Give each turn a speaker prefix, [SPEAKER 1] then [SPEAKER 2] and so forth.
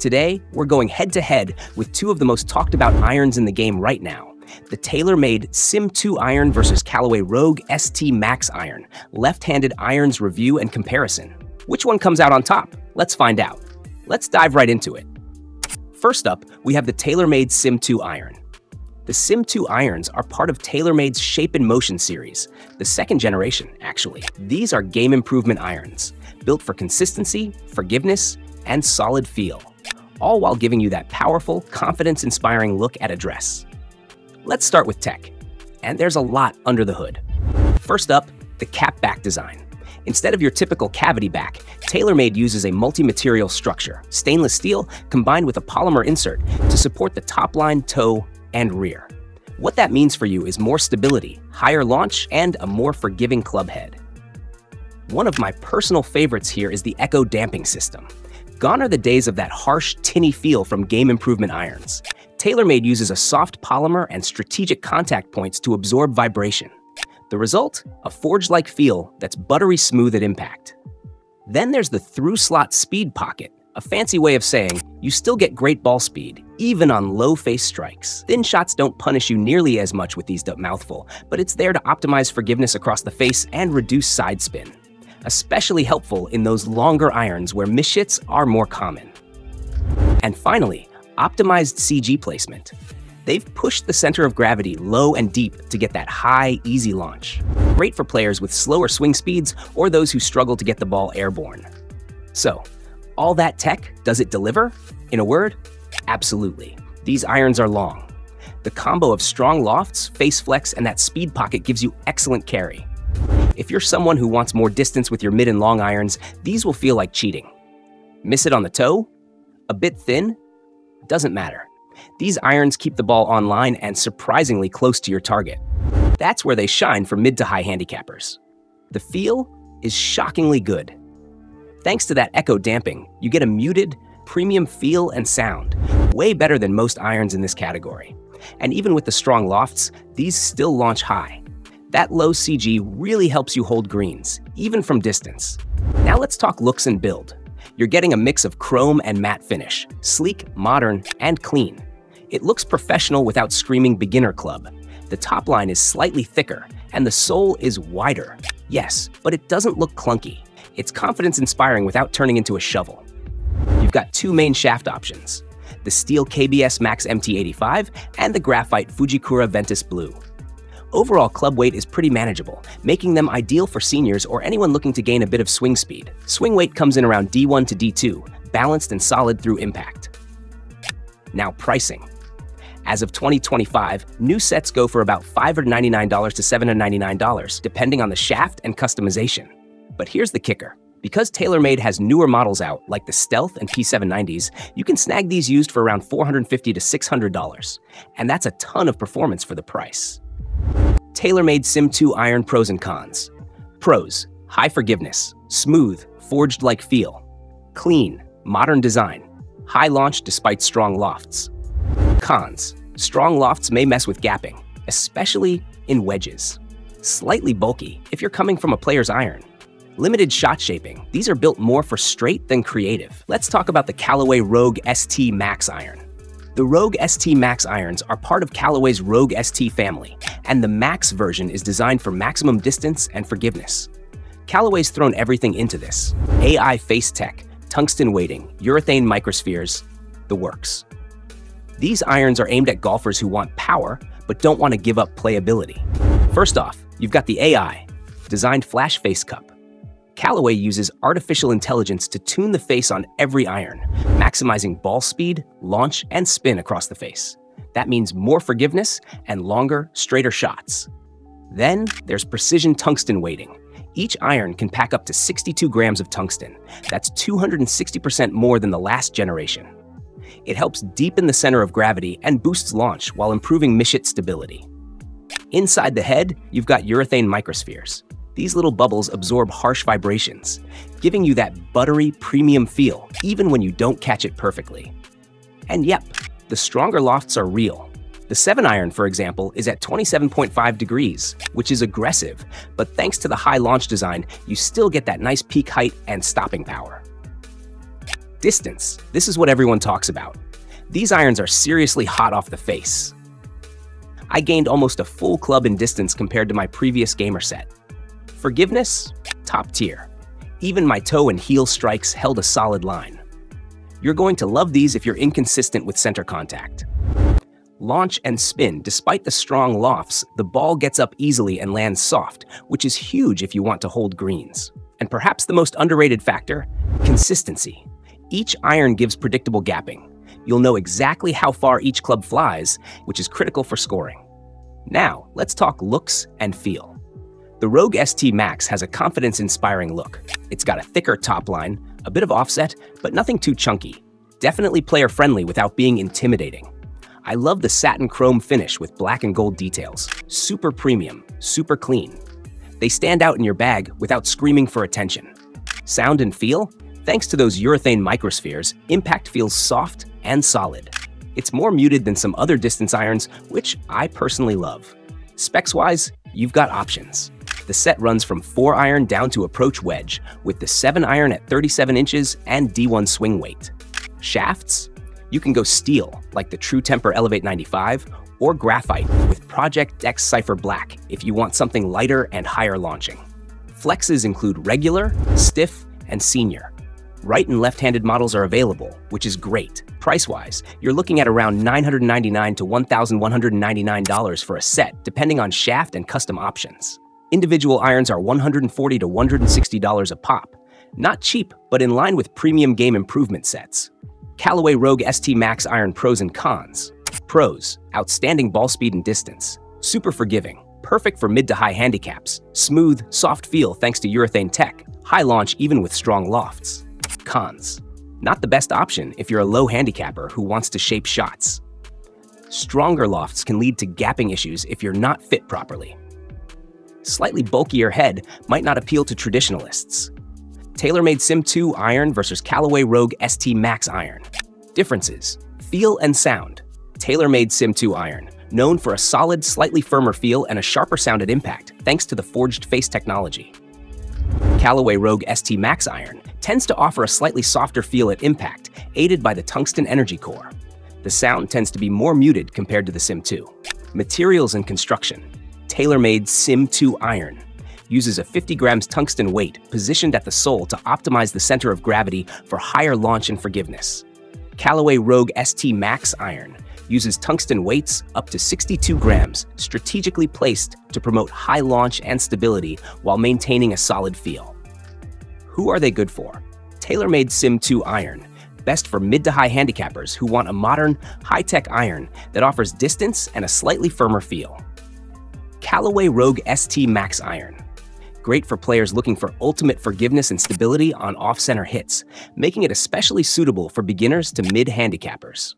[SPEAKER 1] Today, we're going head-to-head with two of the most talked-about irons in the game right now. The TaylorMade SIM2 Iron versus Callaway Rogue ST Max Iron. Left-handed irons review and comparison. Which one comes out on top? Let's find out. Let's dive right into it. First up, we have the TaylorMade SIM2 Iron. The SIM2 irons are part of TaylorMade's Shape and Motion series, the second generation, actually. These are game improvement irons, built for consistency, forgiveness, and solid feel, all while giving you that powerful, confidence-inspiring look at a dress. Let's start with tech, and there's a lot under the hood. First up, the cap back design. Instead of your typical cavity back, TaylorMade uses a multi-material structure, stainless steel combined with a polymer insert to support the top line, toe, and rear. What that means for you is more stability, higher launch, and a more forgiving club head. One of my personal favorites here is the echo damping system. Gone are the days of that harsh, tinny feel from game improvement irons. TaylorMade uses a soft polymer and strategic contact points to absorb vibration. The result? A forge-like feel that's buttery smooth at impact. Then there's the through-slot speed pocket, a fancy way of saying you still get great ball speed, even on low face strikes. Thin shots don't punish you nearly as much with these mouthful, but it's there to optimize forgiveness across the face and reduce side spin. Especially helpful in those longer irons where mishits are more common. And finally, optimized CG placement. They've pushed the center of gravity low and deep to get that high, easy launch. Great for players with slower swing speeds or those who struggle to get the ball airborne. So, all that tech, does it deliver? In a word, absolutely. These irons are long. The combo of strong lofts, face flex, and that speed pocket gives you excellent carry. If you're someone who wants more distance with your mid and long irons, these will feel like cheating. Miss it on the toe? A bit thin? Doesn't matter. These irons keep the ball online and surprisingly close to your target. That's where they shine for mid to high handicappers. The feel is shockingly good. Thanks to that echo damping, you get a muted, premium feel and sound, way better than most irons in this category. And even with the strong lofts, these still launch high. That low CG really helps you hold greens, even from distance. Now let's talk looks and build. You're getting a mix of chrome and matte finish, sleek, modern, and clean. It looks professional without screaming beginner club. The top line is slightly thicker, and the sole is wider. Yes, but it doesn't look clunky. It's confidence-inspiring without turning into a shovel. You've got two main shaft options, the steel KBS Max MT85 and the graphite Fujikura Ventus Blue. Overall club weight is pretty manageable, making them ideal for seniors or anyone looking to gain a bit of swing speed. Swing weight comes in around D1 to D2, balanced and solid through impact. Now pricing. As of 2025, new sets go for about $599 to $799, depending on the shaft and customization. But here's the kicker. Because TaylorMade has newer models out, like the Stealth and P790s, you can snag these used for around $450 to $600. And that's a ton of performance for the price. TaylorMade SIM2 Iron pros and cons. Pros: high forgiveness, smooth, forged-like feel. Clean, modern design. High launch despite strong lofts. Cons: strong lofts may mess with gapping, especially in wedges. Slightly bulky if you're coming from a player's iron. Limited shot shaping. These are built more for straight than creative. Let's talk about the Callaway Rogue ST Max Iron. The Rogue ST Max irons are part of Callaway's Rogue ST family, and the Max version is designed for maximum distance and forgiveness. Callaway's thrown everything into this. AI face tech, tungsten weighting, urethane microspheres, the works. These irons are aimed at golfers who want power, but don't want to give up playability. First off, you've got the AI, designed flash face cup. Callaway uses artificial intelligence to tune the face on every iron, maximizing ball speed, launch, and spin across the face. That means more forgiveness and longer, straighter shots. Then there's precision tungsten weighting. Each iron can pack up to 62 grams of tungsten. That's 260% more than the last generation. It helps deepen the center of gravity and boosts launch while improving mishit stability. Inside the head, you've got urethane microspheres. These little bubbles absorb harsh vibrations, giving you that buttery, premium feel, even when you don't catch it perfectly. And yep, the stronger lofts are real. The 7-iron, for example, is at 27.5 degrees, which is aggressive, but thanks to the high launch design, you still get that nice peak height and stopping power. Distance. This is what everyone talks about. These irons are seriously hot off the face. I gained almost a full club in distance compared to my previous gamer set. Forgiveness? Top tier. Even my toe and heel strikes held a solid line. You're going to love these if you're inconsistent with center contact. Launch and spin. Despite the strong lofts, the ball gets up easily and lands soft, which is huge if you want to hold greens. And perhaps the most underrated factor? Consistency. Each iron gives predictable gapping. You'll know exactly how far each club flies, which is critical for scoring. Now, let's talk looks and feel. The Rogue ST Max has a confidence-inspiring look. It's got a thicker top line, a bit of offset, but nothing too chunky. Definitely player-friendly without being intimidating. I love the satin chrome finish with black and gold details. Super premium, super clean. They stand out in your bag without screaming for attention. Sound and feel? Thanks to those urethane microspheres, impact feels soft and solid. It's more muted than some other distance irons, which I personally love. Specs-wise, you've got options. The set runs from 4-iron down to approach wedge, with the 7-iron at 37 inches and D1 swing weight. Shafts? You can go steel, like the True Temper Elevate 95, or graphite with Project X Cypher Black if you want something lighter and higher launching. Flexes include regular, stiff, and senior. Right and left-handed models are available, which is great. Price-wise, you're looking at around $999 to $1,199 for a set, depending on shaft and custom options. Individual irons are $140 to $160 a pop. Not cheap, but in line with premium game improvement sets. Callaway Rogue ST Max Iron pros and cons. Pros: outstanding ball speed and distance. Super forgiving. Perfect for mid to high handicaps. Smooth, soft feel thanks to urethane tech. High launch even with strong lofts. Cons: not the best option if you're a low handicapper who wants to shape shots. Stronger lofts can lead to gapping issues if you're not fit properly. Slightly bulkier head might not appeal to traditionalists. TaylorMade SIM2 Iron versus Callaway Rogue ST Max Iron. Differences: feel and sound. TaylorMade SIM2 Iron, known for a solid, slightly firmer feel and a sharper sound at impact, thanks to the forged face technology. Callaway Rogue ST Max Iron tends to offer a slightly softer feel at impact, aided by the tungsten energy core. The sound tends to be more muted compared to the SIM2. Materials and construction. TaylorMade SIM2 Iron uses a 50 grams tungsten weight positioned at the sole to optimize the center of gravity for higher launch and forgiveness. Callaway Rogue ST Max Iron uses tungsten weights up to 62 grams strategically placed to promote high launch and stability while maintaining a solid feel. Who are they good for? TaylorMade SIM2 Iron, best for mid to high handicappers who want a modern, high-tech iron that offers distance and a slightly firmer feel. Callaway Rogue ST Max Iron, great for players looking for ultimate forgiveness and stability on off-center hits, making it especially suitable for beginners to mid-handicappers.